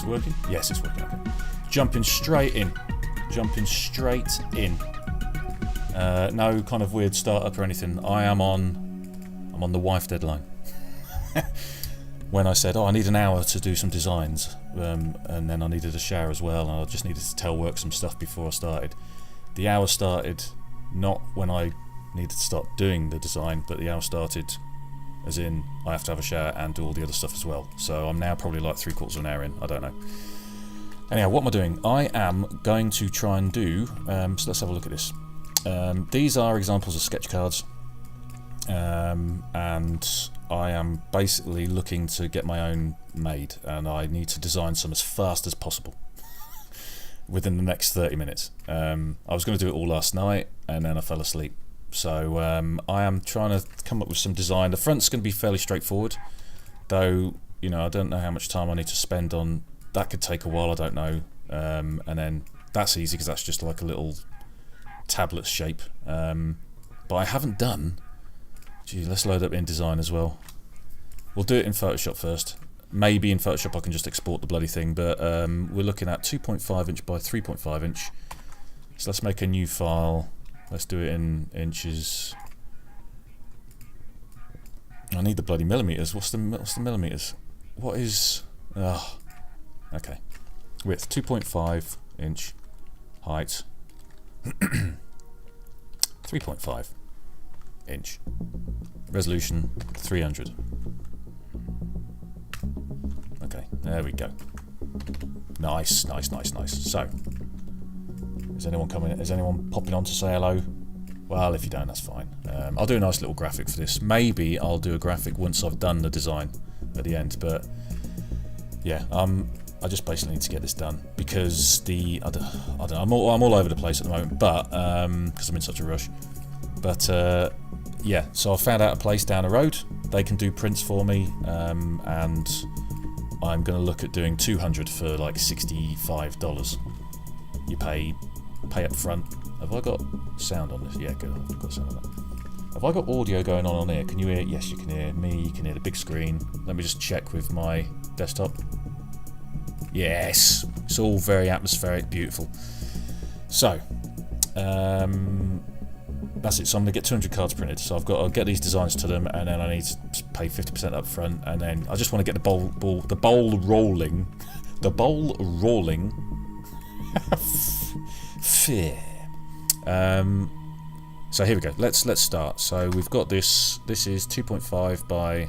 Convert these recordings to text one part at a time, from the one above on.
Is it working? Yes, it's working. Okay. Jumping straight in. Jumping straight in. No kind of weird startup or anything. I'm on the wife deadline. When I said, oh, I need an hour to do some designs, and then I needed a shower as well, and I just needed to telework some stuff before I started. The hour started not when I needed to start doing the design, but the hour started as in I have to have a shower and do all the other stuff as well. So I'm now probably like 3/4 of an hour in, I don't know. Anyhow, what am I doing? I am going to try and do, so let's have a look at this. These are examples of sketch cards, and I am basically looking to get my own made, and I need to design some as fast as possible within the next 30 minutes. I was going to do it all last night and then I fell asleep. So I am trying to come up with some design. The front's going to be fairly straightforward, though, you know, I don't know how much time I need to spend on that. Could take a while, I don't know. And then that's easy because that's just like a little tablet shape. But I haven't done. Gee, let's load up InDesign as well. We'll do it in Photoshop first. Maybe in Photoshop I can just export the bloody thing, but we're looking at 2.5 inch by 3.5 inch. So let's make a new file. Let's do it in inches. I need the bloody millimeters. What's the millimeters? What is? Oh, okay. Width 2.5 inch. Height 3.5 inch. Resolution 300. Okay, there we go. Nice, nice, nice, nice. So, is anyone coming? Is anyone popping on to say hello? Well, if you don't, that's fine. I'll do a nice little graphic for this. Maybe I'll do a graphic once I've done the design at the end. But yeah, I just basically need to get this done because I don't know. I'm all over the place at the moment, but because I'm in such a rush. But yeah, so I found out a place down the road. They can do prints for me, and I'm going to look at doing 200 for like $65. You pay up front. Have I got sound on this? Yeah, good. I've got sound on that. Have I got audio going on here? Can you hear? Yes, you can hear me. You can hear the big screen. Let me just check with my desktop. Yes, it's all very atmospheric, beautiful. So, that's it. So I'm going to get 200 cards printed. So I'll get these designs to them, and then I need to pay 50% up front, and then I just want to get the bowl rolling. The bowl rolling. Fear. So here we go. Let's start. So we've got this. This is 2.5 by.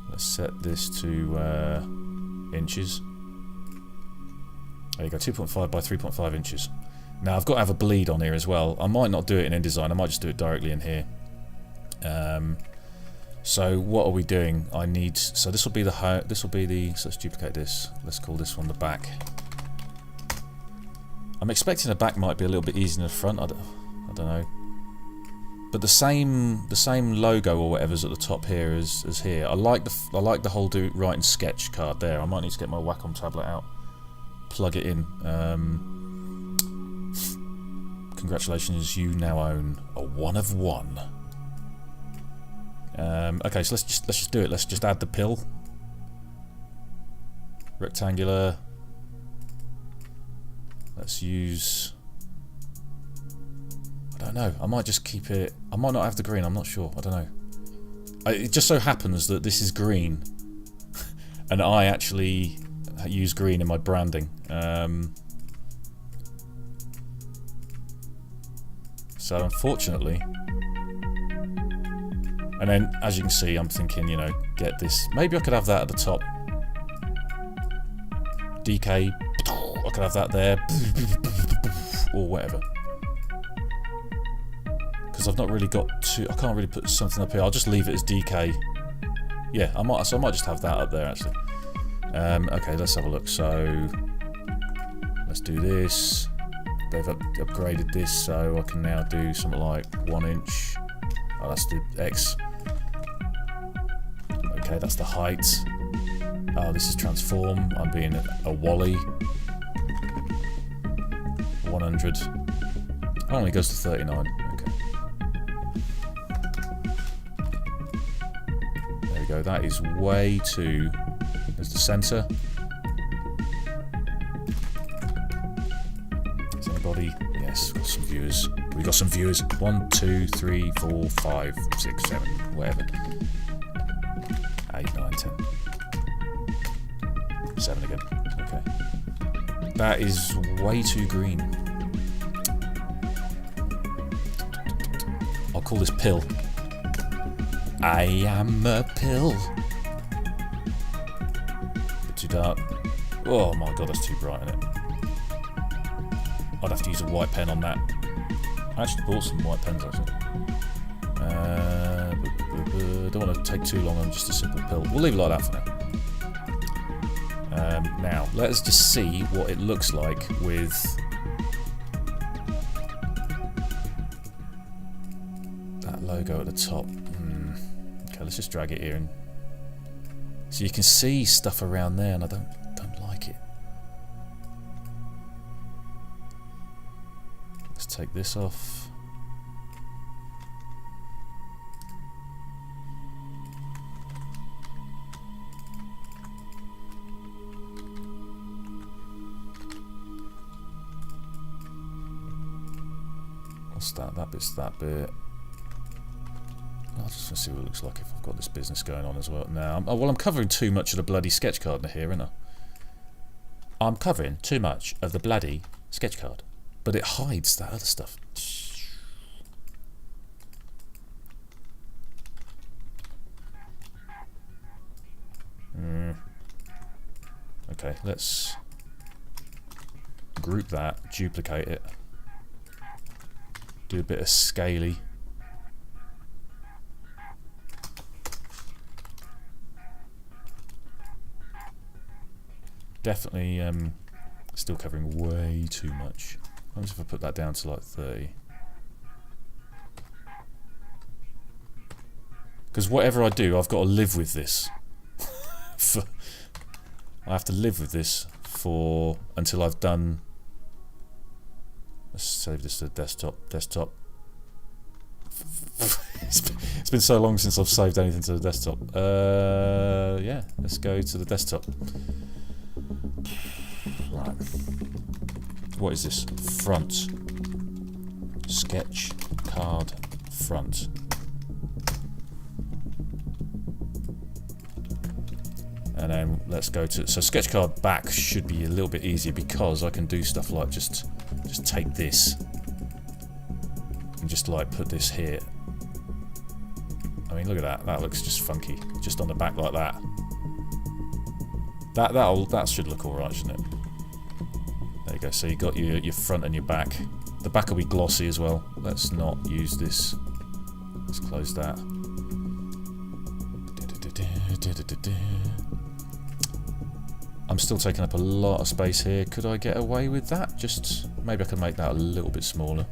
Let's set this to inches. There you go. 2.5 by 3.5 inches. Now I've got to have a bleed on here as well. I might not do it in InDesign. I might just do it directly in here. So what are we doing? I need. So this will be the. This will be the. So let's duplicate this. Let's call this one the back. I'm expecting the back might be a little bit easier than the front. I don't know. But the same logo or whatever's at the top here as here. I like the whole do write and sketch card there. I might need to get my Wacom tablet out, plug it in. Congratulations, you now own a 1 of 1. Okay, so let's just do it. Let's just add the pill. Rectangular. Let's use. I don't know. I might just keep it. I might not have the green. I'm not sure. I don't know. It just so happens that this is green, and I actually use green in my branding. So unfortunately, and then as you can see, I'm thinking, you know, get this. Maybe I could have that at the top. DK. I could have that there, or whatever. Because I've not really got to. I can't really put something up here. I'll just leave it as DK. Yeah, I might. So I might just have that up there actually. Okay, let's have a look. So let's do this. They've upgraded this, so I can now do something like 1 inch. Oh, that's the X. Okay, that's the height. Oh, this is transform. I'm being a Wally. 100. Oh, only goes to 39. Okay. There we go. That is way too. There's the center. everybody. Yes, we've got some viewers. We got some viewers. 1, 2, 3, 4, 5, 6, 7, whatever. 8, 9, 10. 7 again. Okay. That is way too green. I'll call this pill. I am a pill. Bit too dark. Oh my god, that's too bright, isn't it? I'd have to use a white pen on that. I actually bought some white pens, actually. Don't want to take too long on just a simple pill. We'll leave it like that for now. Now, let's just see what it looks like with... that logo at the top. Okay, let's just drag it here. So you can see stuff around there, and I don't like it. Let's take this off. What's that? That bit's that bit. I just want to see what it looks like if I've got this business going on as well. Now, well, I'm covering too much of the bloody sketch card here, aren't I? I'm covering too much of the bloody sketch card, but it hides that other stuff. Okay, let's group that, duplicate it, do a bit of scaly. Definitely still covering way too much. What if I put that down to like 30? Because whatever I do, I've got to live with this. I have to live with this for until I've done. Let's save this to the desktop. It's been so long since I've saved anything to the desktop. Yeah, let's go to the desktop. Right. What is this? Front. Sketch card front. And then let's go to... So sketch card back should be a little bit easier because I can do stuff like just take this and just like put this here. I mean, look at that. That looks just funky. Just on the back like that. That should look alright, shouldn't it? There you go. So you got your front and your back. The back will be glossy as well. Let's not use this. Let's close that. I'm still taking up a lot of space here. Could I get away with that? Just maybe I can make that a little bit smaller.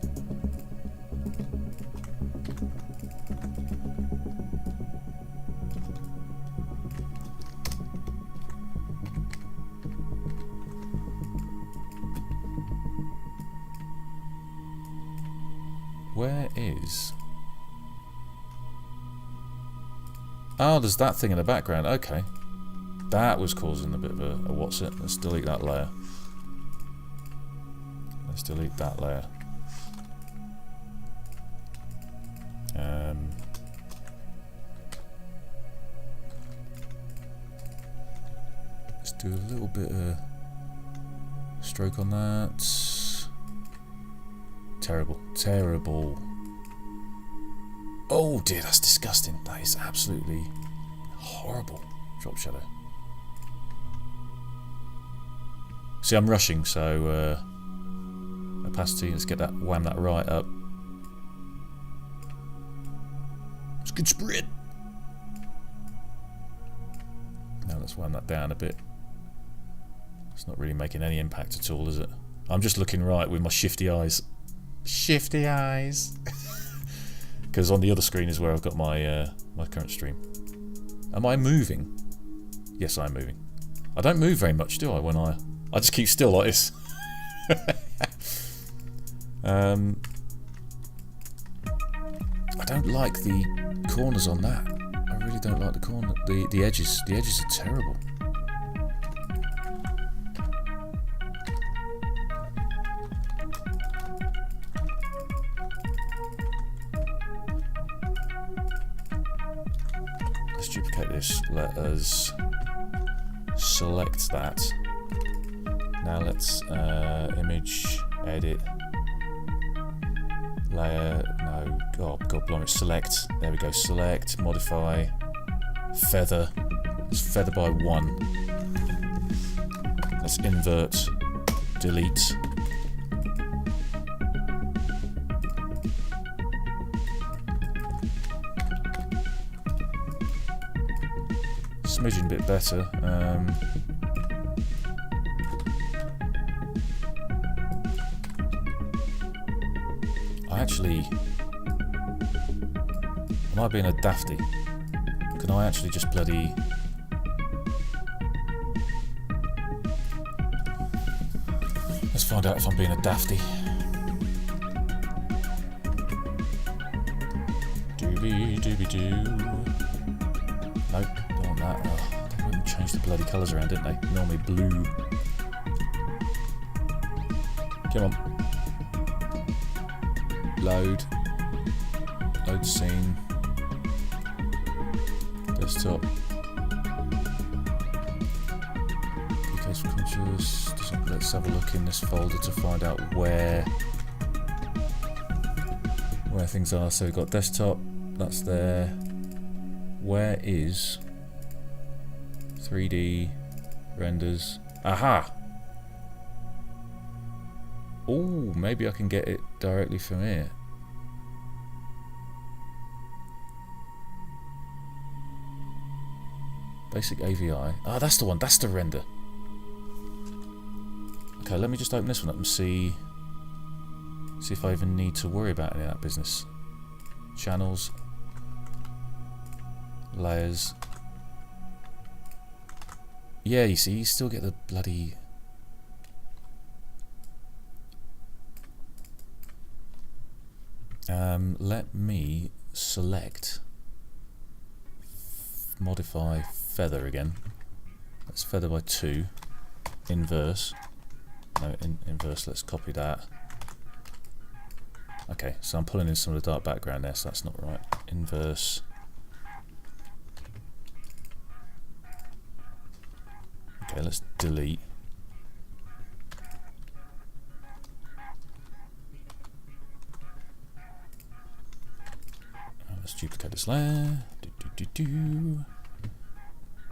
Where is... Oh, there's that thing in the background. Okay. That was causing a bit of a what's it. Let's delete that layer. Let's delete that layer. Let's do a little bit of stroke on that. Terrible. Terrible. Oh dear, that's disgusting. That is absolutely horrible. Drop shadow. See, I'm rushing, so opacity, let's get that, wham that right up. It's a good spread. Now let's wham that down a bit. It's not really making any impact at all, is it? I'm just looking right with my shifty eyes. Shifty eyes. Because on the other screen is where I've got my my current stream. Am I moving? Yes, I'm moving. I don't move very much, do I? When I just keep still like this. I don't like the corners on that. I really don't like the corner. The edges. The edges are terrible. let's duplicate this. Let us select that. Now let's image, edit, layer, no, oh god blimey, select, there we go, select, modify, feather, let's feather by 1. Let's invert, delete. Smidgen a bit better. Actually, am I being a dafty? Can I actually just bloody... Let's find out if I'm being a dafty. Doobie doobie doo. Nope, don't want that. Oh, they wouldn't change the bloody colours around, didn't they? Normally blue. Come on. Load. Load scene. Desktop. DKSubconscious. Let's have a look in this folder to find out where things are. So we've got desktop, that's there. Where is 3D renders? Aha! Oh, maybe I can get it directly from here. Basic AVI. Ah, that's the one. That's the render. Okay, let me just open this one up and see if I even need to worry about any of that business. Channels. Layers. Yeah, you see, you still get the bloody... let me select, modify feather again. Let's feather by 2, inverse. No, inverse, let's copy that. Okay, so I'm pulling in some of the dark background there, so that's not right. Inverse. Okay, let's delete. Let's duplicate this layer.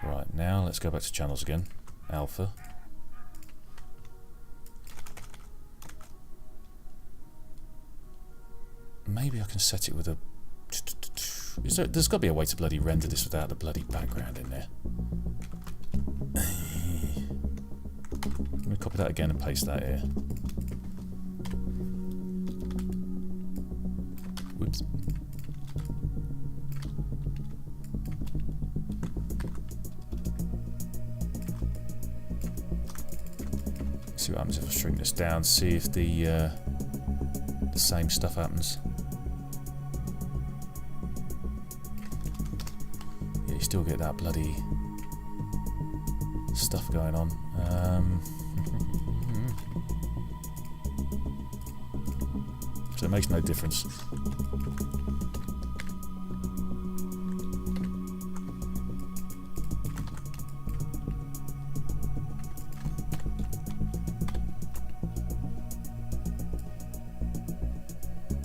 Right, now let's go back to channels again. Alpha. Maybe I can set it with a... There's got to be a way to bloody render this without the bloody background in there. Let me copy that again and paste that here. Whoops. See what happens if I shrink this down, see if the same stuff happens. Yeah, you still get that bloody stuff going on. So it makes no difference.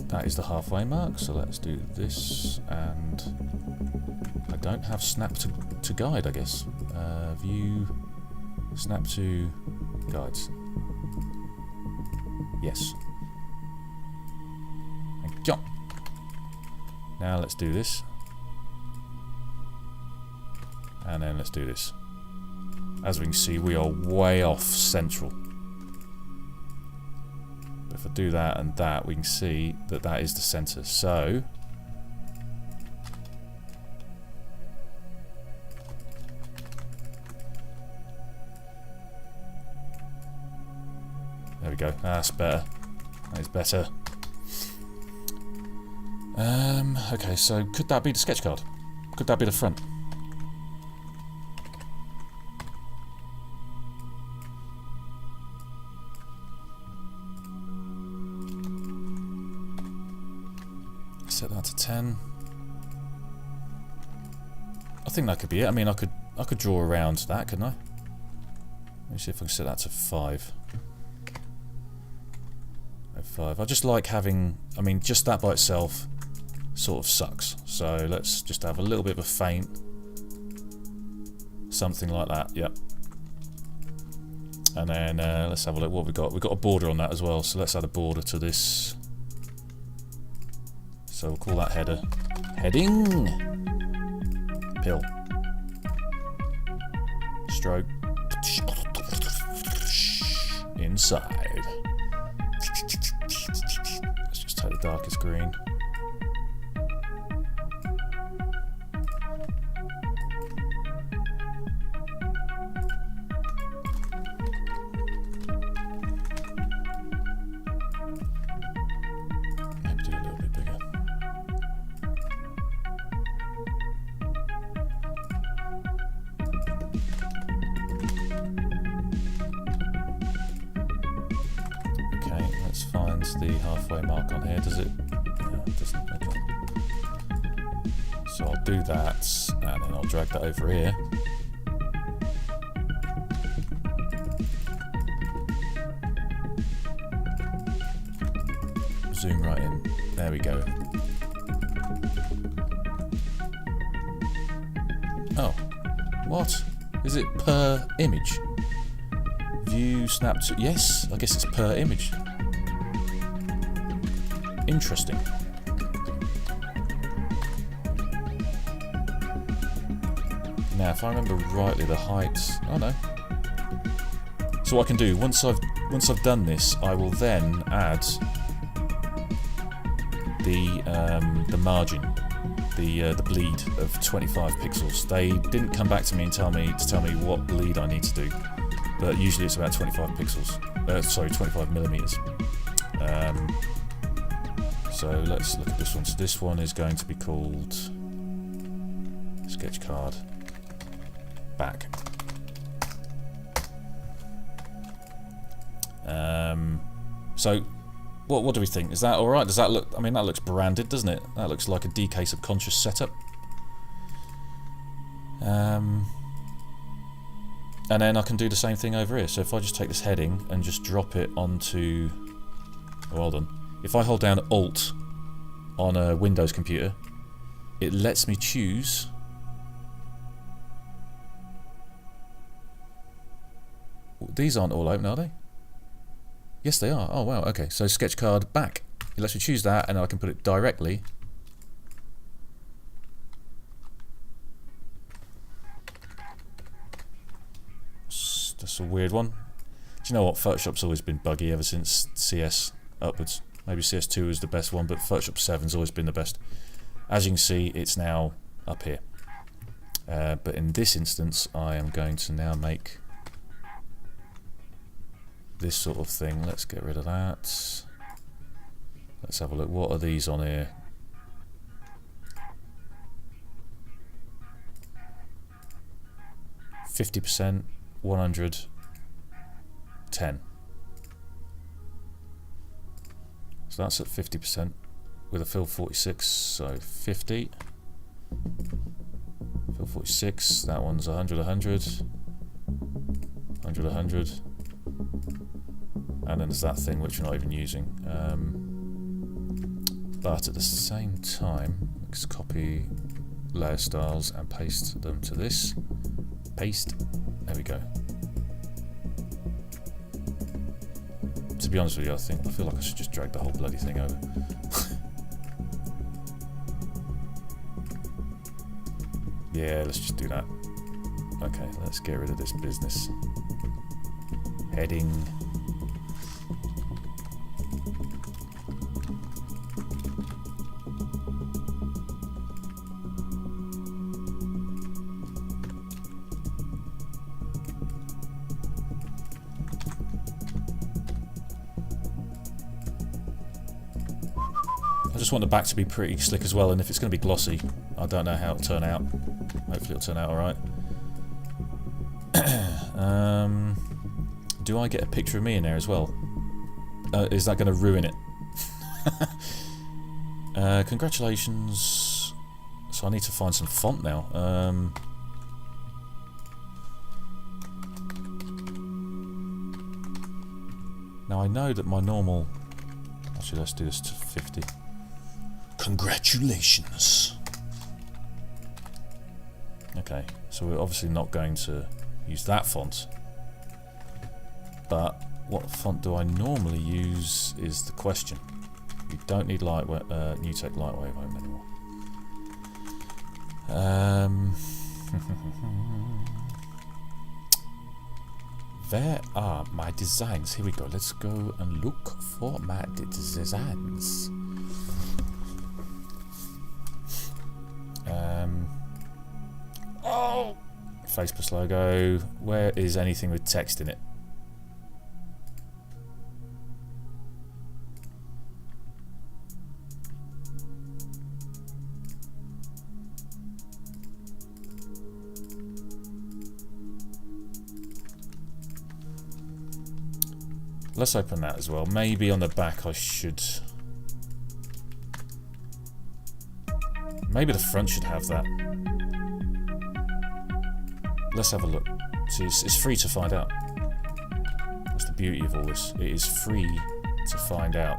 That is the halfway mark, so let's do this, and I don't have snap to guide, I guess. View, snap to guides. Yes. And jump. Now let's do this. And then let's do this. As we can see, we are way off central. If I do that and that, we can see that that is the center. So there we go. That's better. That is better. Okay, so could that be the sketch card? Could that be the front? Set that to 10. I think that could be it. I mean, I could draw around that, couldn't I? Let me see if I can set that to 5. 5. I just like having, I mean, just that by itself sort of sucks. So let's just have a little bit of a feint. Something like that, yep. And then let's have a look what we've got. We've got a border on that as well, so let's add a border to this. So we'll call that header. Heading! Pill. Stroke. Inside. Let's just take the darkest green. Maybe do a little bit bigger. Let's find the halfway mark on here. Does it? No, it doesn't. Okay. So I'll do that, and then I'll drag that over here. Zoom right in. There we go. Oh, what? Is it per image? View snap to... Yes, I guess it's per image. Interesting. Now, if I remember rightly, the height... Oh no. So what I can do, once I've done this, I will then add the margin, the bleed of 25 pixels. They didn't come back to me and tell me what bleed I need to do, but usually it's about 25 pixels. Sorry, 25 millimeters. So let's look at this one. So this one is going to be called sketch card back. So what do we think? Is that all right? Does that look? I mean, that looks branded, doesn't it? That looks like a DKSubconscious setup. And then I can do the same thing over here. So if I just take this heading and just drop it onto... Oh, well done. If I hold down Alt on a Windows computer, it lets me choose... These aren't all open, are they? Yes, they are. Oh, wow. Okay, so sketch card back. It lets me choose that, and I can put it directly. That's a weird one. Do you know what? Photoshop's always been buggy ever since CS upwards. Maybe CS2 is the best one, but Photoshop 7's always been the best. As you can see, it's now up here. But in this instance, I am going to now make this sort of thing. Let's get rid of that. Let's have a look. What are these on here? %, 100, 10. So that's at 50% with a fill 46, so 50. Fill 46, that one's 100, 100. 100, 100. And then there's that thing which we're not even using. But at the same time, let's copy layer styles and paste them to this. Paste. There we go. To be honest with you, I feel like I should just drag the whole bloody thing over. Yeah, let's just do that. Okay, let's get rid of this business. Heading. I just want the back to be pretty slick as well, and if it's going to be glossy, I don't know how it'll turn out. Hopefully it'll turn out alright. Do I get a picture of me in there as well? Is that going to ruin it? Congratulations. So I need to find some font now. Now I know that my normal... Actually, let's do this to 50. Congratulations! Okay, so we're obviously not going to use that font. But what font do I normally use is the question. You don't need New Tech Lightwave Home anymore. Where are my designs? Here we go. Let's go and look for my designs. Oh! Facebook logo. Where is anything with text in it? Let's open that as well. Maybe on the back I should... Maybe the front should have that. Let's have a look. See, it's free to find out. That's the beauty of all this. It is free to find out.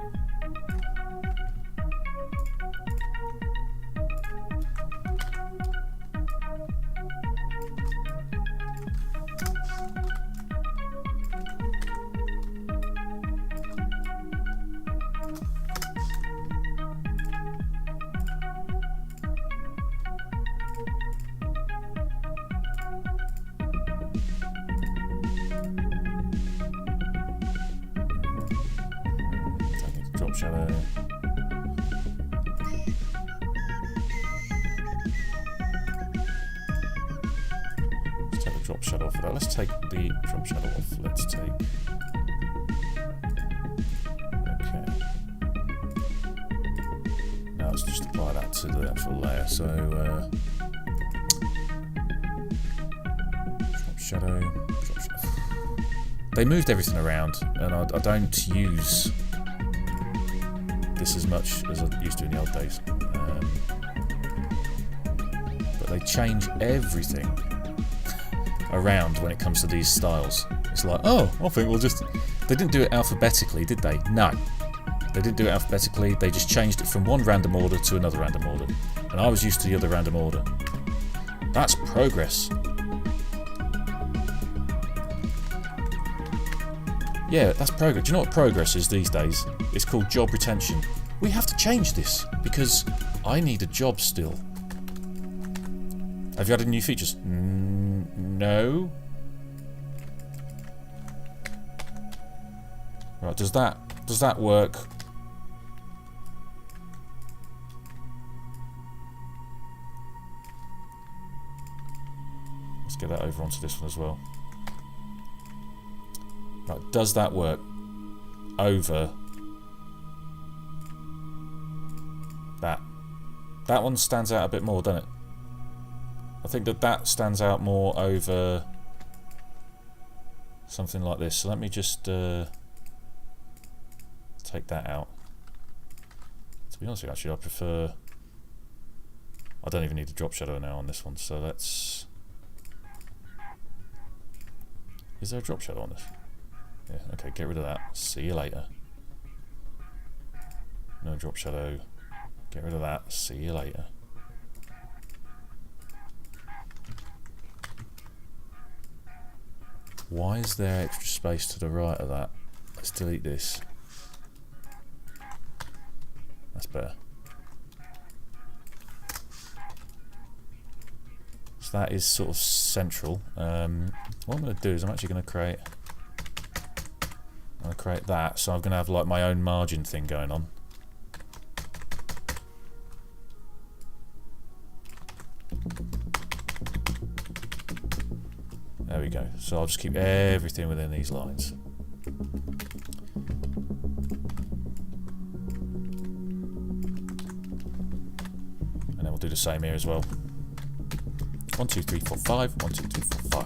Shadow. Let's take the drop shadow off of that. Let's take the drop shadow off. Let's take... Okay. Now let's just apply that to the actual layer. So, drop shadow. They moved everything around, and I don't use this as much as I used to in the old days. But they change everything around when it comes to these styles. It's like, oh, I think we'll just... They didn't do it alphabetically, did they? No. They didn't do it alphabetically, they just changed it from one random order to another random order. And I was used to the other random order. That's progress. Yeah, that's progress. Do you know what progress is these days? It's called job retention. We have to change this because I need a job still. Have you added new features? No. Right, does that work? Let's get that over onto this one as well. Right, does that work over that? That one stands out a bit more, doesn't it? I think that stands out more over something like this. So let me just take that out. To be honest with you, actually, I prefer... I don't even need a drop shadow now on this one, so let's... Is there a drop shadow on this? Yeah, okay, get rid of that. See you later. No drop shadow. Get rid of that. See you later. Why is there extra space to the right of that? Let's delete this. That's better. So that is sort of central. What I'm going to do is I'm actually going to create... I'm going to create that, so I'm going to have like my own margin thing going on. There we go. So I'll just keep everything within these lines. And then we'll do the same here as well. 1, 2, 3, 4, 5. 1, 2, 3, 4, 5.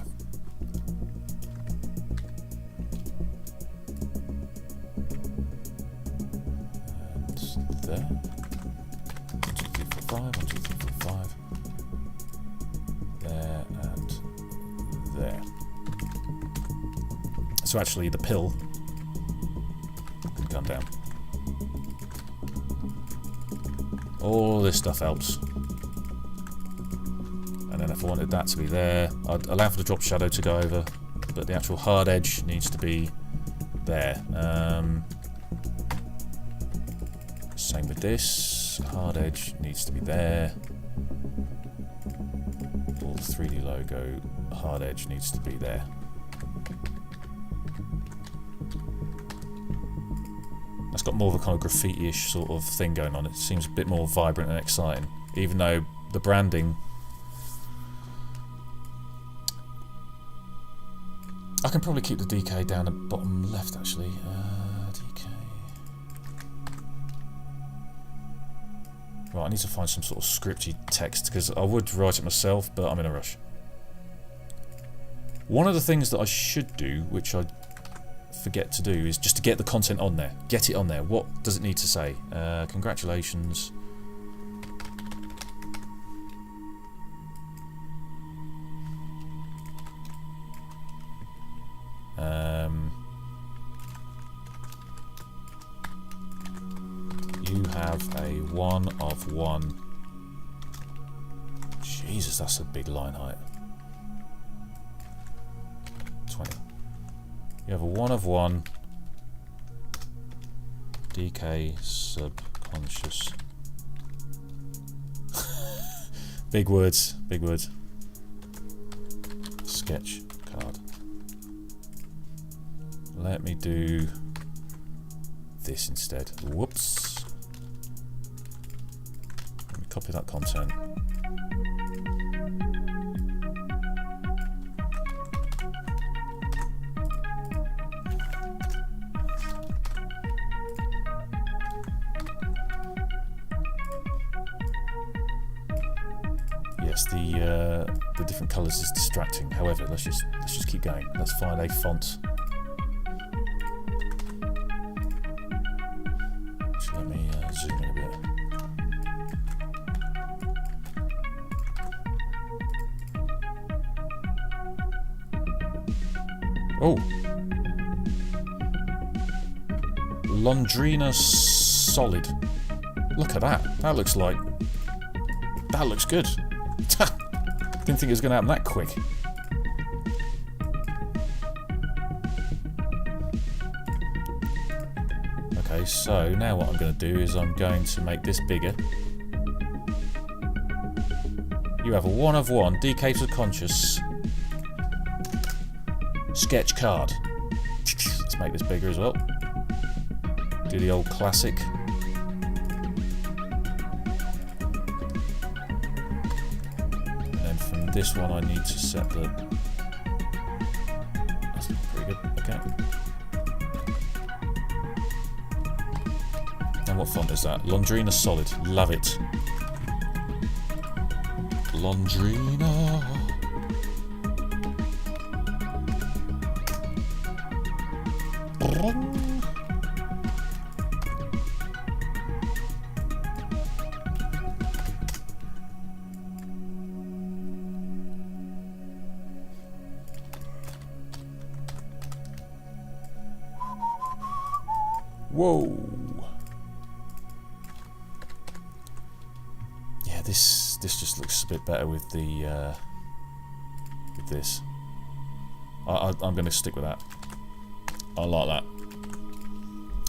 And there. 1, 2, 3, 4, 5. 1, 2, 3, 4, 5. there, and there. So actually the pill can come down. All this stuff helps. And then if I wanted that to be there, I'd allow for the drop shadow to go over, but the actual hard edge needs to be there. Same with this. Hard edge needs to be there. All the 3D logo, hard edge needs to be there. That's got more of a kind of graffiti-ish sort of thing going on. It seems a bit more vibrant and exciting, even though the branding... I can probably keep the DK down the bottom left, actually. DK... Right, I need to find some sort of scripty text, because I would write it myself, but I'm in a rush. One of the things that I should do, which I forget to do, is just to get the content on there. Get it on there. What does it need to say? Congratulations. You have a 1 of 1. Jesus, that's a big line height. 20. You have a 1 of 1 DKSubconscious. Big words, big words. Sketch card. Let me do this instead. Whoops. Let me copy that content. Yes, the different colours is distracting. However, let's just keep going. Let's find a font. Actually, let me zoom in a bit. Oh, Londrina Solid. Look at that. That looks like. That looks good. Didn't think it was going to happen that quick. Okay, so now what I'm going to do is I'm going to make this bigger. You have a 1 of 1 DKSubconscious sketch card. Let's make this bigger as well. Do the old classic. This one I need to set the... That's not pretty good, okay. And what font is that? Londrina Solid, love it. Londrina. Whoa! Yeah, this just looks a bit better with the with this. I'm going to stick with that. I like that.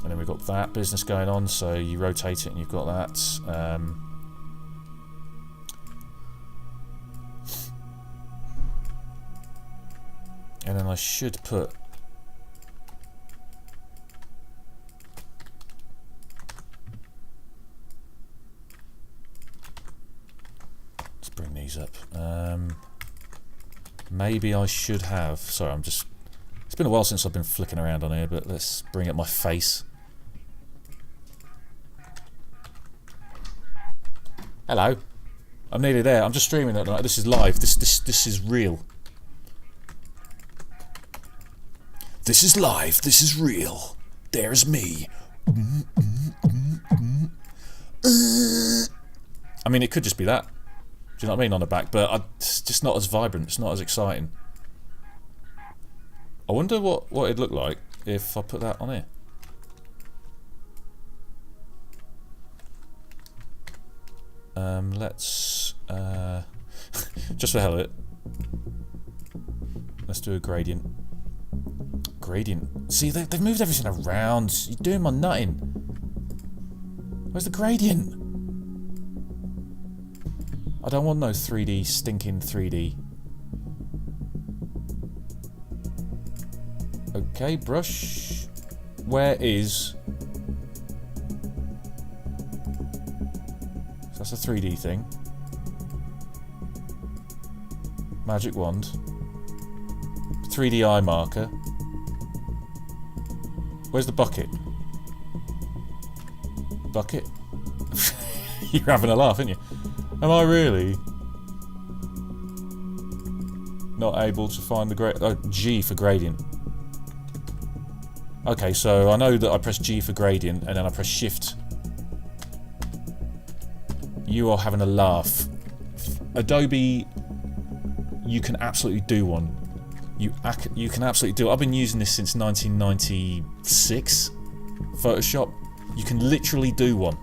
And then we've got that business going on. So you rotate it, and you've got that. And then I should put. Bring these up. Maybe I should have. Sorry, I'm just. It's been a while since I've been flicking around on here, but let's bring up my face. Hello. I'm nearly there. I'm just streaming that night. This is live. This is real. This is live. This is real. There's me. I mean, it could just be that. you know what I mean, on the back, but it's just not as vibrant, it's not as exciting. I wonder what it'd look like if I put that on here. Let's just for the hell of it, let's do a gradient. Gradient. See, they've moved everything around. You're doing my nutting. Where's the gradient? I don't want no 3D, stinking 3D. Okay, brush. Where is... So that's a 3D thing. Magic wand. 3D eye marker. Where's the bucket? Bucket? You're having a laugh, aren't you? Am I really not able to find the G for gradient? Okay, so I know that I press G for gradient and then I press Shift. You are having a laugh. Adobe, you can absolutely do one. You can absolutely do it. I've been using this since 1996. Photoshop. You can literally do one.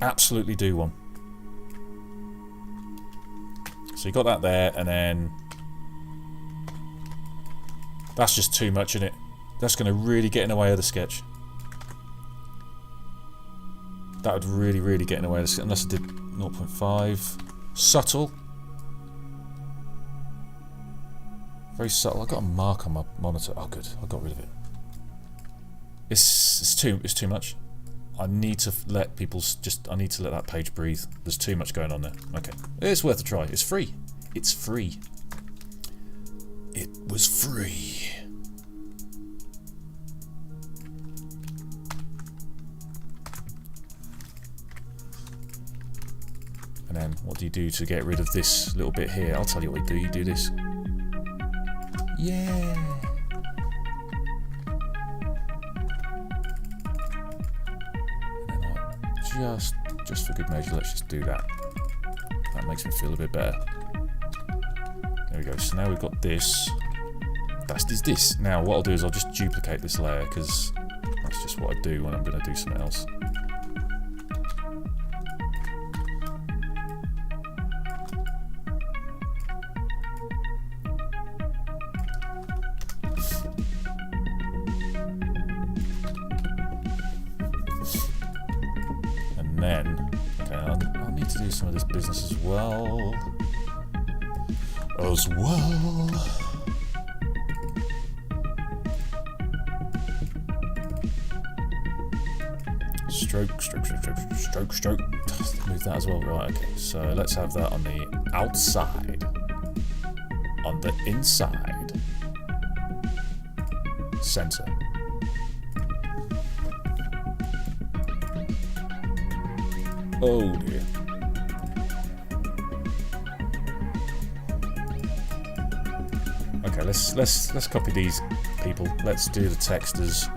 Absolutely do one. So you got that there, and then that's just too much, isn't it? That's going to really get in the way of the sketch. That would really, really get in the way of the sketch, unless I did 0.5. Subtle. Very subtle. I've got a mark on my monitor. Oh, good. I got rid of it. It's too much. I need to let people I need to let that page breathe. There's too much going on there. Okay. It's worth a try. It's free. It's free. It was free. And then what do you do to get rid of this little bit here? I'll tell you what you do. You do this. Yeah. Just for good measure, let's just do that. That makes me feel a bit better. There we go. So now we've got this. That's this. Now what I'll do is I'll just duplicate this layer, because that's just what I do when I'm going to do something else. Some of this business as well. Stroke, stroke, stroke, stroke, stroke, stroke. Move that as well. Right, okay. So let's have that on the outside. On the inside. Center. Oh dear. Okay, let's copy these people. Let's do the text as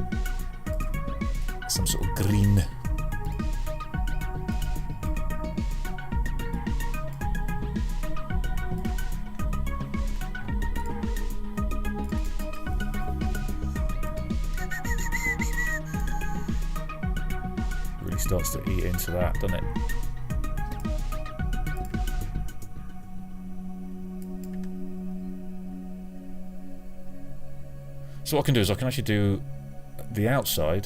some sort of green. Really starts to eat into that, doesn't it? So what I can do is I can actually do the outside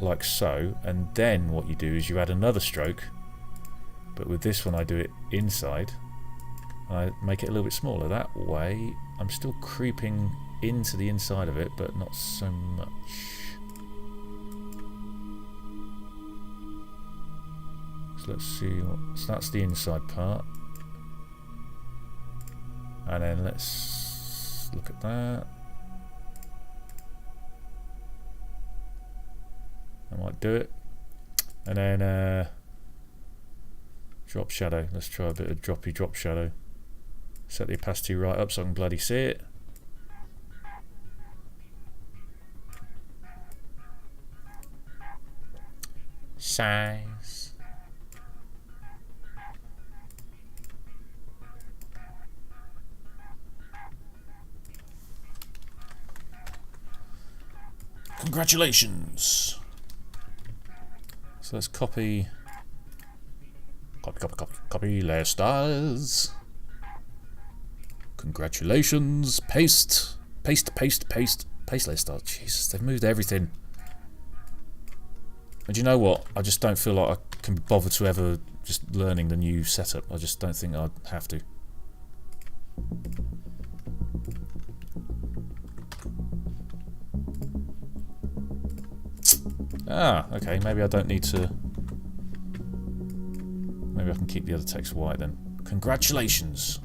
like so, and then what you do is you add another stroke, but with this one I do it inside. I make it a little bit smaller. That way I'm still creeping into the inside of it, but not so much. So let's see, so that's the inside part. And then let's look at that. I might do it. And then drop shadow. Let's try a bit of droppy drop shadow. Set the opacity right up so I can bloody see it. Size. Congratulations. So let's copy hairstyles. Congratulations. Paste hairstyles. Jesus, they've moved everything. And you know what? I just don't feel like I can be bothered to ever just learning the new setup. I just don't think I'd have to. Ah, okay, maybe I don't need to... Maybe I can keep the other text white then. Congratulations!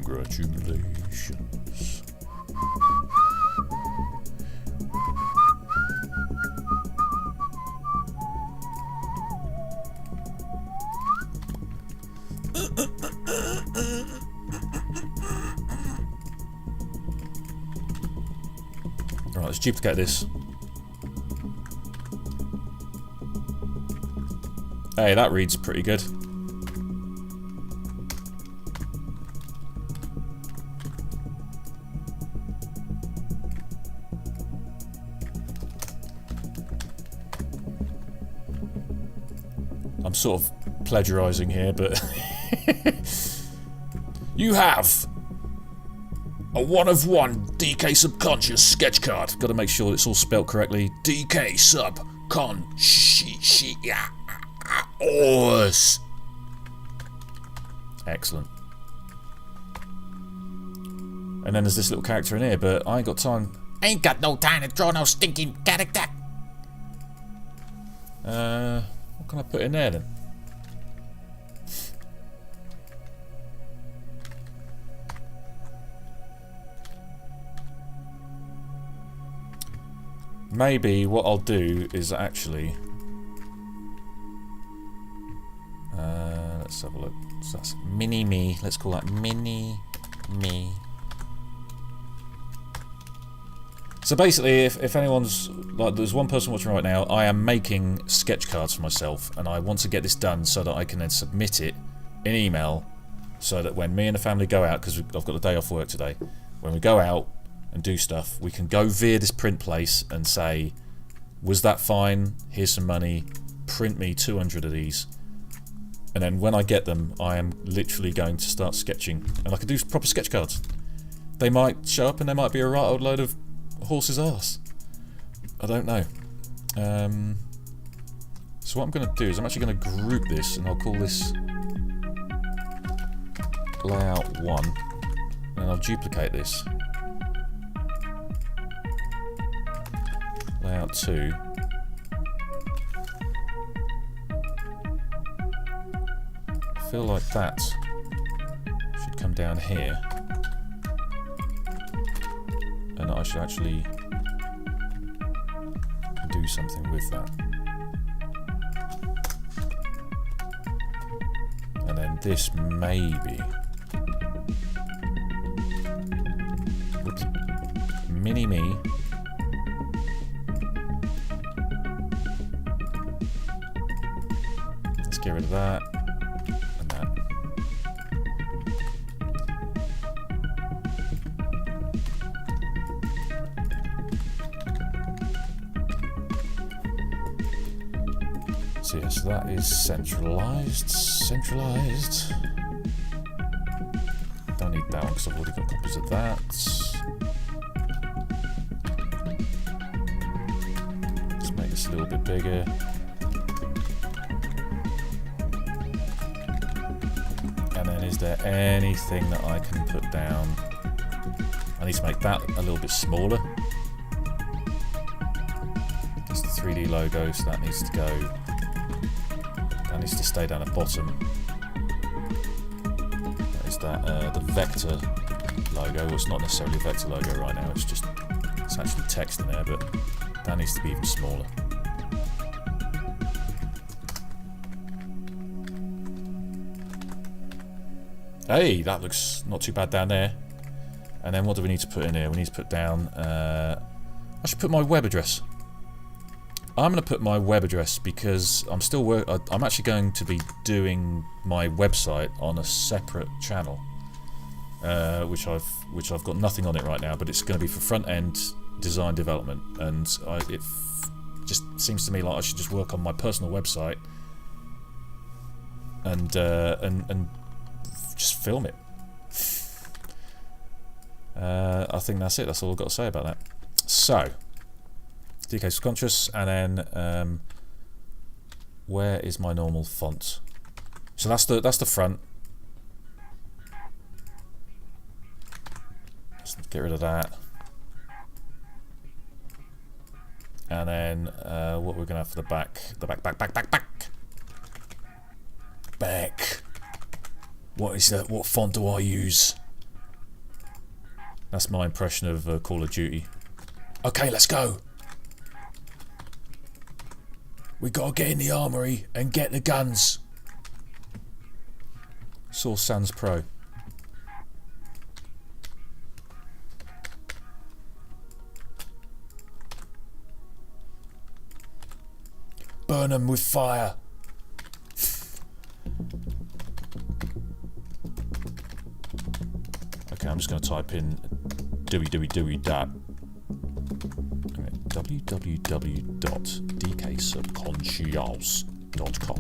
Congratulations. Alright, let's duplicate this. Hey, that reads pretty good. I'm sort of plagiarising here, but you have a 1-of-1 DKSubconscious sketch card. Got to make sure it's all spelt correctly. DKSubconscious. Excellent. And then there's this little character in here, but I ain't got time. Ain't got no time to draw no stinking character. What can I put in there then? Maybe what I'll do is actually... let's have a look. So that's mini-me. Let's call that mini-me. So basically, if anyone's... like, there's one person watching right now, I am making sketch cards for myself, and I want to get this done so that I can then submit it in email, so that when me and the family go out, because I've got the day off work today, when we go out and do stuff, we can go via this print place and say, was that fine? Here's some money. Print me 200 of these. And then when I get them, I am literally going to start sketching. And I can do proper sketch cards. They might show up and they might be a right old load of horse's arse. I don't know. So what I'm going to do is I'm actually going to group this, and I'll call this layout 1. And I'll duplicate this. Layout 2. I feel like that should come down here, and I should actually do something with that. And then this maybe, whoops, mini-me. Let's get rid of that and that. So yes, that is centralized. Centralized. Don't need that one because I've already got copies of that. Let's make this a little bit bigger. Is there anything that I can put down? I need to make that a little bit smaller. It's the 3D logo, so that needs to go That needs to stay down at bottom. That is that the vector logo. Well, it's not necessarily a vector logo right now. It's actually text in there, but that needs to be even smaller. Hey, that looks not too bad down there. And then what do we need to put in here? We need to put down... I should put my web address. I'm going to put my web address because I'm actually going to be doing my website on a separate channel, which I've got nothing on it right now, but it's going to be for front end design development, and it just seems to me like I should just work on my personal website and just film it. I think that's it. That's all I've got to say about that. So, DKSubconscious, and then where is my normal font? So that's the front. Let's get rid of that. And then what we're gonna have for the back? Back. What is that? What font do I use? That's my impression of Call of Duty. Okay, let's go. We gotta get in the armory and get the guns. Source Sans Pro. Burn them with fire. Okay, I'm just going to type in www.DKSubconscious.com.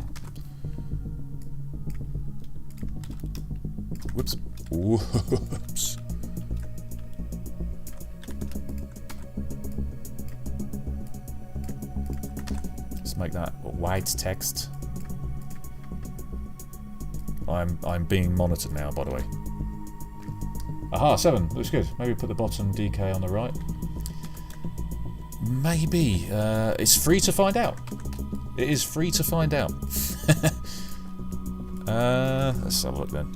Whoops. Whoops. Let's make that white text. I'm being monitored now, by the way. Aha, 7. Looks good. Maybe put the bottom DK on the right. Maybe. It's free to find out. It is free to find out. Let's have a look then.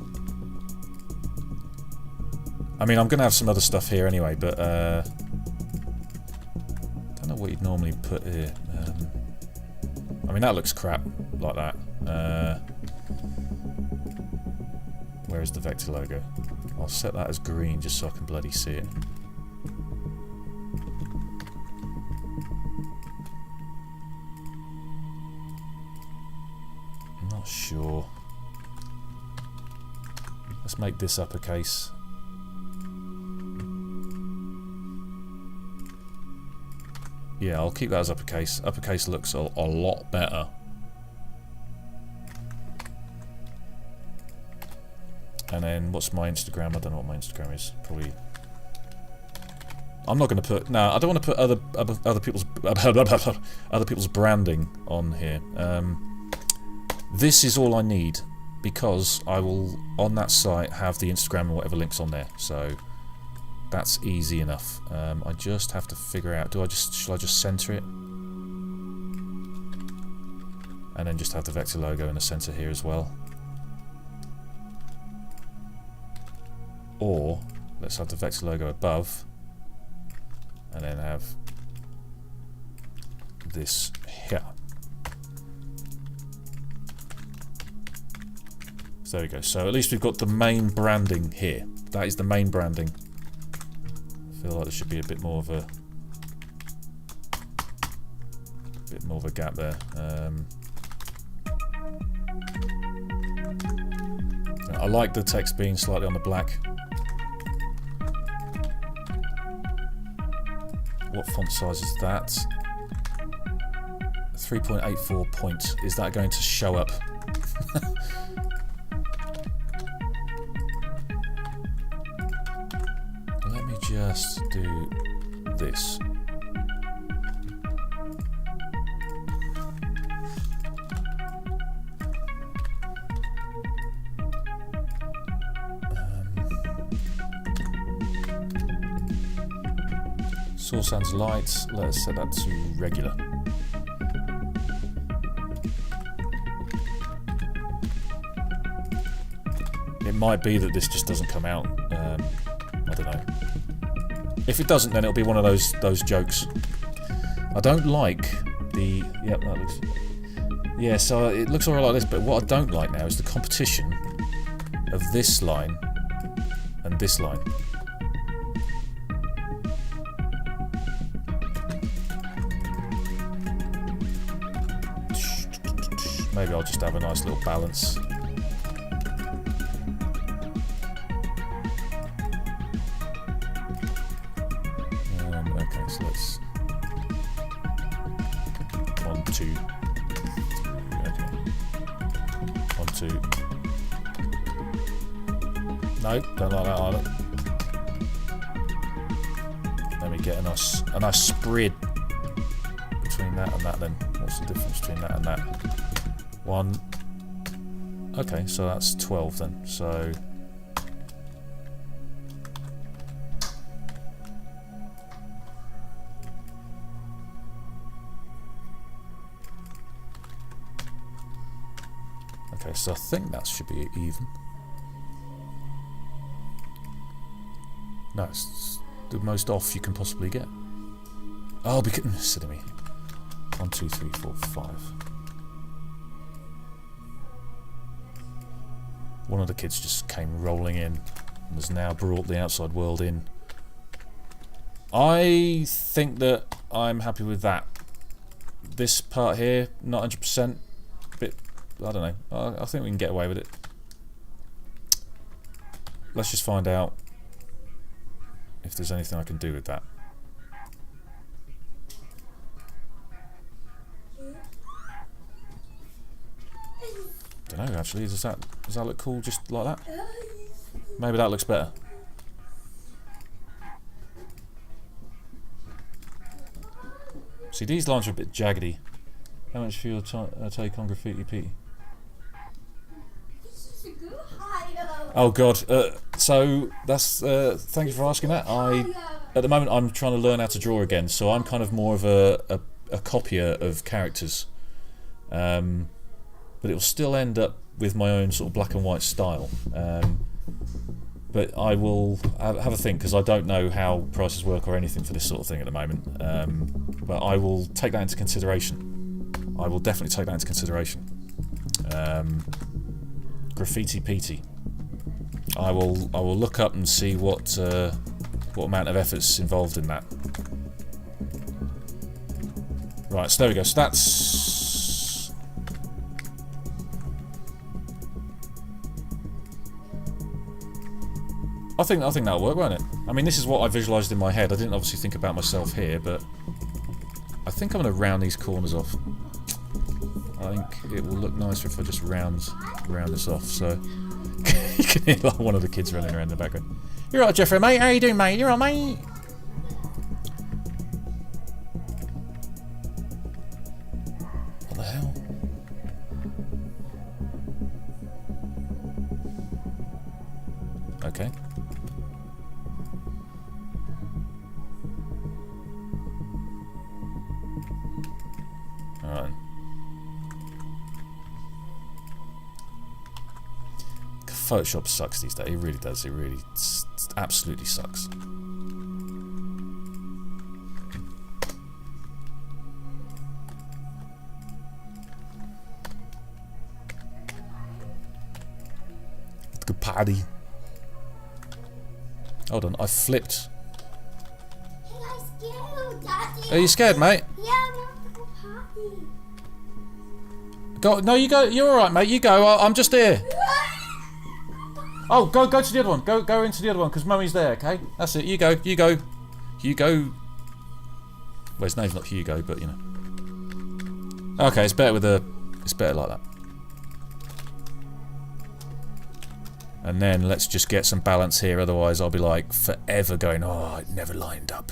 I mean, I'm going to have some other stuff here anyway, but I don't know what you'd normally put here. I mean, that looks crap, like that. Where is the vector logo? I'll set that as green just so I can bloody see it. I'm not sure. Let's make this uppercase. Yeah, I'll keep that as uppercase. Uppercase looks a lot better. And then, what's my Instagram? I don't know what my Instagram is. Probably. I'm not going to put. No, I don't want to put other people's branding on here. This is all I need because I will on that site have the Instagram and whatever links on there. So that's easy enough. I just have to figure out. Shall I just center it? And then just have the vector logo in the center here as well. Or, let's have the vector logo above, and then have this here. So there we go. So at least we've got the main branding here. That is the main branding. I feel like there should be a bit more of a gap there. I like the text being slightly on the black. What font size is that? 3.84 point. Is that going to show up? Let me just do this. Source Sans light, let's set that to regular. It might be that this just doesn't come out. I don't know. If it doesn't, then it'll be one of those jokes. I don't like the... Yep, that looks... Yeah, so it looks alright like this, but what I don't like now is the competition of this line and this line. Maybe I'll just have a nice little balance. Okay, so let's... 1, 2, 3, okay. 1, 2. No, don't like that either. Let me get a nice spread between that and that then. What's the difference between that and that? 1. Okay, so that's 12 then. So... Okay, so I think that should be even. No, it's the most off you can possibly get. Oh, because... Silly me. 1, 2, 3, 4, 5. One of the kids just came rolling in and has now brought the outside world in. I think that I'm happy with that. This part here, not 100%. Bit... I don't know. I think we can get away with it. Let's just find out if there's anything I can do with that. Don't know actually. Does that look cool just like that? Maybe that looks better. See, these lines are a bit jaggedy. How much for your take on Graffiti Pete? Oh god, so that's thank you for asking that. At the moment I'm trying to learn how to draw again, so I'm kind of more of a copier of characters, but it will still end up with my own sort of black and white style. But I will have a think, because I don't know how prices work or anything for this sort of thing at the moment. But I will take that into consideration. I will definitely take that into consideration. Graffiti Petey. I will look up and see what amount of effort's involved in that. Right, so there we go. So that's... I think that'll work, won't it? I mean, this is what I visualised in my head. I didn't obviously think about myself here, but I think I'm going to round these corners off. I think it will look nicer if I just round this off. So you can hear like one of the kids running around in the background. You're right, Jeffrey, mate. How you doing, mate? You're right, mate. What the hell? Okay. Alright. Photoshop sucks these days. It really does. It really absolutely sucks. Good party. Hold on, I flipped. I'm scared, Daddy. Are you scared, mate? Yeah, I want to go party. Go. No, you go. You're all right, mate. You go. I'm just here. Oh, go to the other one. Go into the other one, because Mummy's there. Okay, that's it. You go. Well, his name's not Hugo, but you know. Okay, it's better with a. It's better like that. And then let's just get some balance here. Otherwise, I'll be like forever going. Oh, it never lined up.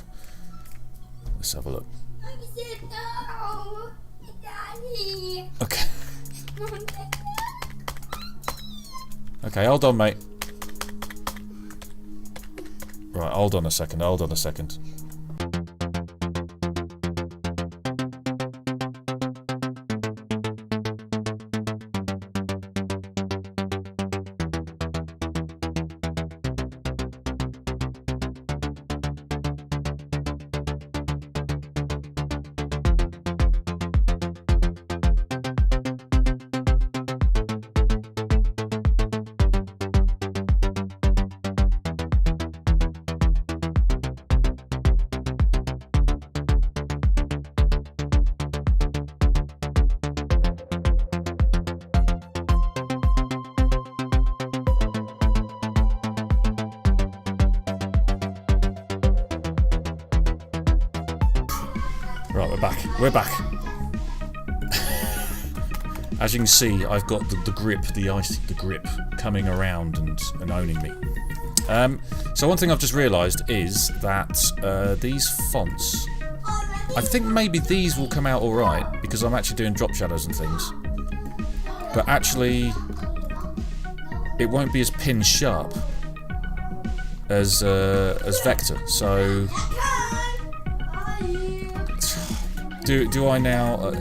Let's have a look. I said no, Daddy. Okay. Okay, hold on, mate. Right, hold on a second. We're back. As you can see, I've got the grip, the grip coming around and owning me. So one thing I've just realised is that these fonts, I think maybe these will come out alright, because I'm actually doing drop shadows and things. But actually, it won't be as pin sharp as vector. So, do I now?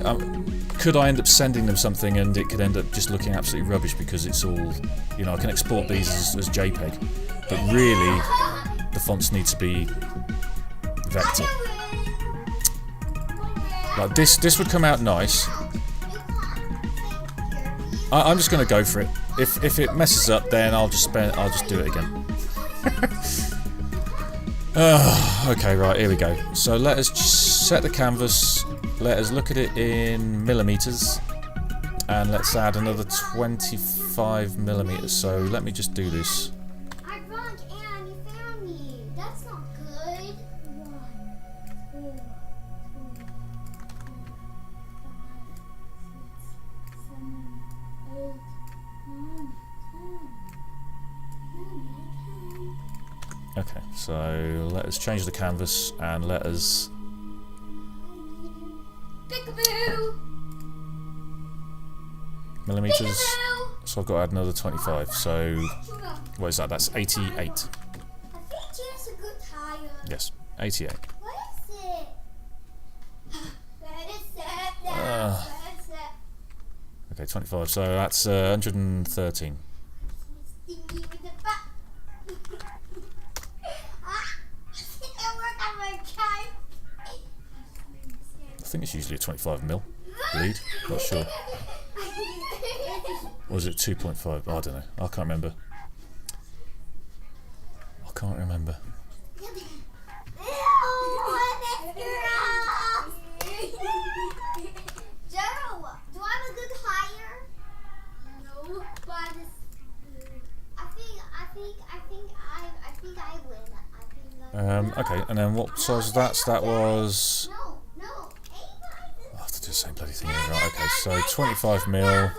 Could I end up sending them something and it could end up just looking absolutely rubbish because it's all, you know, I can export these as JPEG, but really the fonts need to be vector. Like this would come out nice. I'm just going to go for it. If it messes up, then I'll just do it again. Okay, right, here we go. So let us set the canvas. Let us look at it in millimeters, and let's add another 25 millimeters. So let me just do this. I drunk and you found me. That's not good. 1, 2, 3, 4, 5, 6, 7, 8, 9, 10. Okay, so let us change the canvas and let us. Peekaboo! Millimeters. Peekaboo! So I've got to add another 25. So what is that? That's 88. I think here's a good tire. Yes, 88. What is it? Let it set down. Let it set. Okay, 25. So that's 113. Stingy with the butt. I work on my kite. I think it's usually a 25 mil bleed. Not sure. Or is it 2.5? I don't know. I can't remember. I can't remember. Joe, do I have a good hire? No, but I think I win. Okay, and then what size was that? So that was. No. I have to do the same bloody thing. Right, okay, so 25 mil.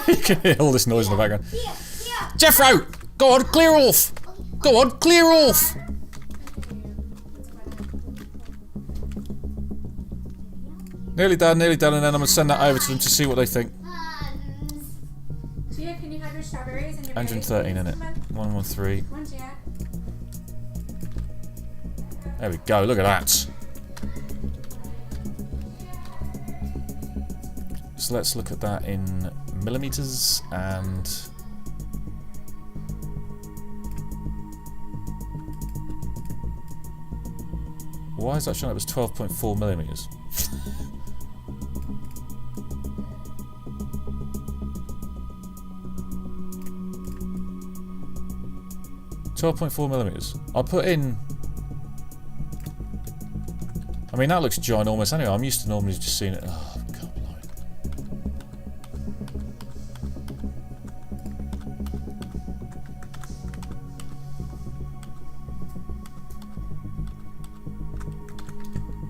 You can hear all this noise in the background. Jeffro! Go on, clear off! Go on, clear off! Nearly done, and then I'm going to send that over to them to see what they think. Gia, can you have your strawberries and your 113, innit? 113. One, Gia. There we go, look at that. So let's look at that in millimeters and. Why is that showing up as 12.4 millimeters? 12.4 millimeters. I'll put in. I mean, that looks ginormous anyway. I'm used to normally just seeing it. Oh, God, blimey.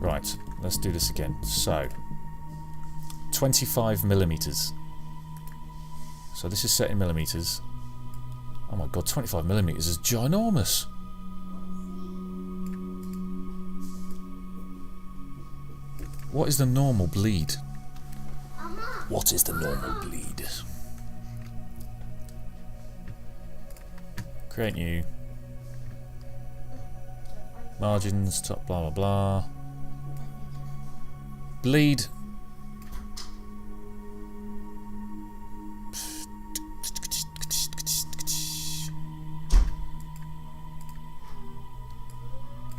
Right, let's do this again. So, 25 millimeters. So this is set in millimeters. Oh my God, 25 millimeters is ginormous. What is the normal bleed? What is the normal bleed? Create new. Margins, top, blah, blah, blah. Bleed.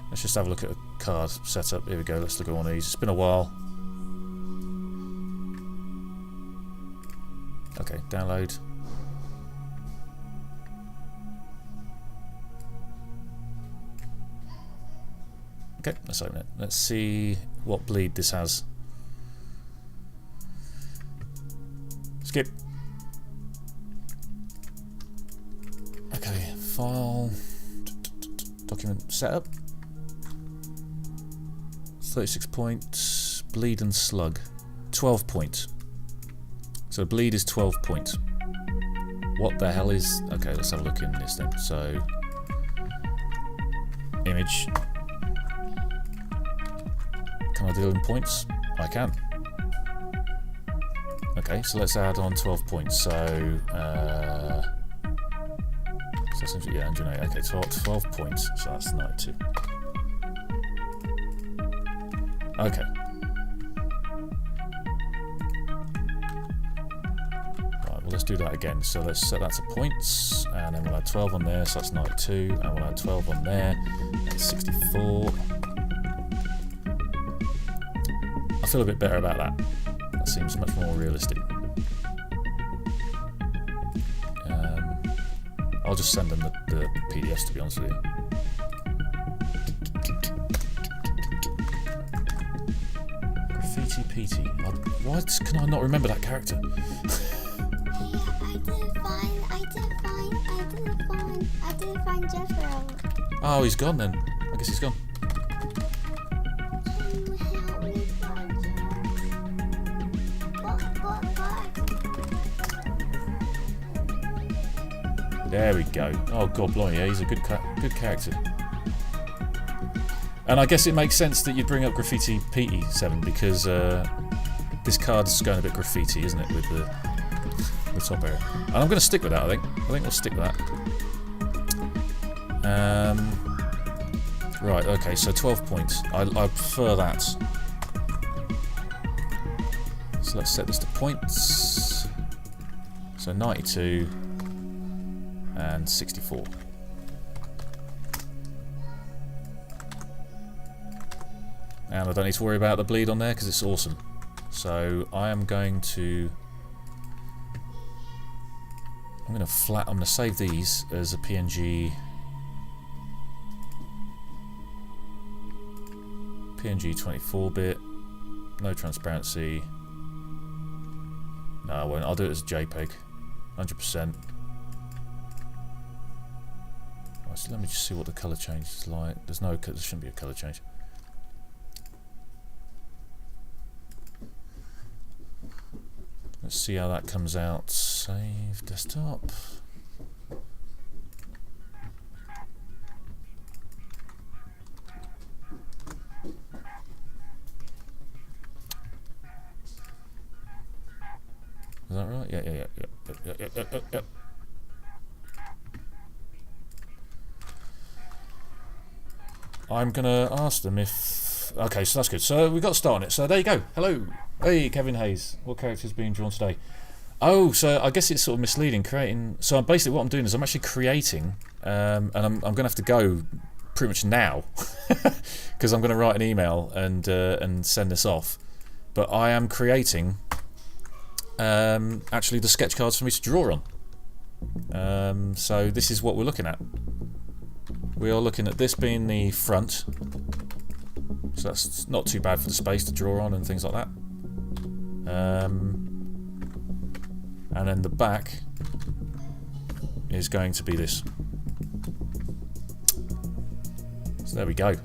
Let's just have a look at a card setup. Here we go. Let's look at one of these. It's been a while. Okay, download. Okay, let's open it. Let's see what bleed this has. Skip. Okay, file. Document setup. 36 points. bleed and slug? 12 point. So bleed is 12 point. What the hell is... Okay, let's have a look in this then. So, image. Can I deal in points? I can. Okay, so let's add on 12 points. So essentially, yeah, 108. Okay, 12 points. So that's 92. Okay. Right, well, let's do that again. So let's set that to points, and then we'll add 12 on there, so that's 92, and we'll add 12 on there, that's 64. I feel a bit better about that. That seems much more realistic. I'll just send them the PDFs, to be honest with you. Graffiti Petey. Why can I not remember that character? I didn't find Jethro. Oh, he's gone then. I guess he's gone. There we go. Oh god, blimey, yeah, he's a good character. And I guess it makes sense that you'd bring up Graffiti Petey 7 because this card's going a bit graffiti, isn't it, with the top area? And I'm going to stick with that. I think we'll stick with that. Right. Okay. So 12 points. I prefer that. So let's set this to points. So 92. And 64. And I don't need to worry about the bleed on there because it's awesome. So I am going to... I'm going to save these as a PNG 24-bit, no transparency. No, I won't. I'll do it as JPEG, 100%. So let me just see what the colour change is like. There shouldn't be a colour change. Let's see how that comes out. Save desktop. Is that right? Yeah. I'm gonna ask them if... Okay, so that's good. So we got to start on it. So there you go. Hello. Hey, Kevin Hayes. What character's being drawn today? Oh, so I guess it's sort of misleading. So basically what I'm doing is I'm actually creating, and I'm going to have to go pretty much now because I'm going to write an email and send this off. But I am creating actually the sketch cards for me to draw on. So this is what we're looking at. We are looking at this being the front, so that's not too bad for the space to draw on and things like that. And then the back is going to be this. So there we go.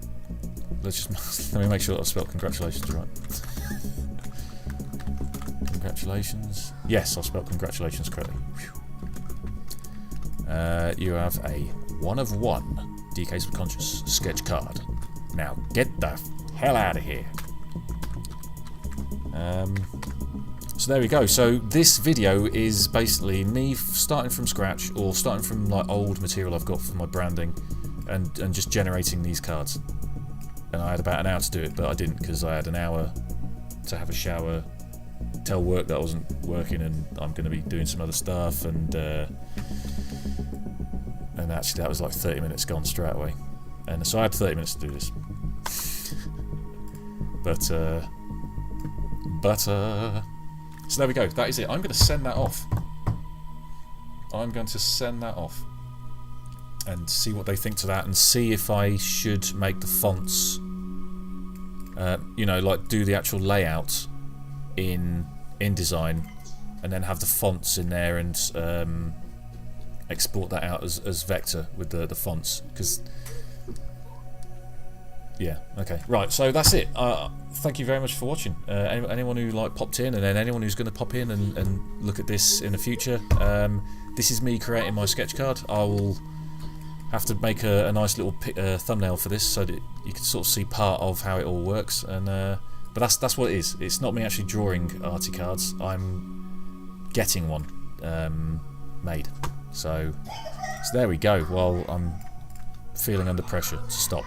Let's just let me make sure that I've spelled congratulations right. Congratulations. Yes, I've spelled congratulations correctly. You have a 1 of 1 DKSubconscious sketch card. Now get the hell out of here. So there we go. So this video is basically me starting from scratch, or starting from like old material I've got for my branding, and just generating these cards. And I had about an hour to do it, but I didn't because I had an hour to have a shower, tell work that I wasn't working, and I'm going to be doing some other stuff, and actually that was like 30 minutes gone straight away. And so I had 30 minutes to do this. But so there we go. That is it. I'm going to send that off. I'm going to send that off and see what they think to that, and see if I should make the fonts, you know, like do the actual layout in InDesign, and then have the fonts in there, and export that out as vector with the fonts, because Yeah, okay. Right, so that's it. Thank you very much for watching. Anyone who like popped in, and then anyone who's going to pop in and look at this in the future, this is me creating my sketch card. I will have to make a nice little thumbnail for this so that you can sort of see part of how it all works. And but that's what it is. It's not me actually drawing arty cards. I'm getting one made. So there we go. While I'm feeling under pressure to stop.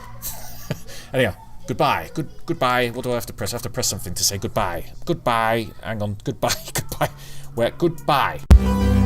Anyhow, goodbye. Goodbye. What do I have to press? I have to press something to say goodbye. Goodbye. Hang on. Goodbye. Goodbye. Goodbye.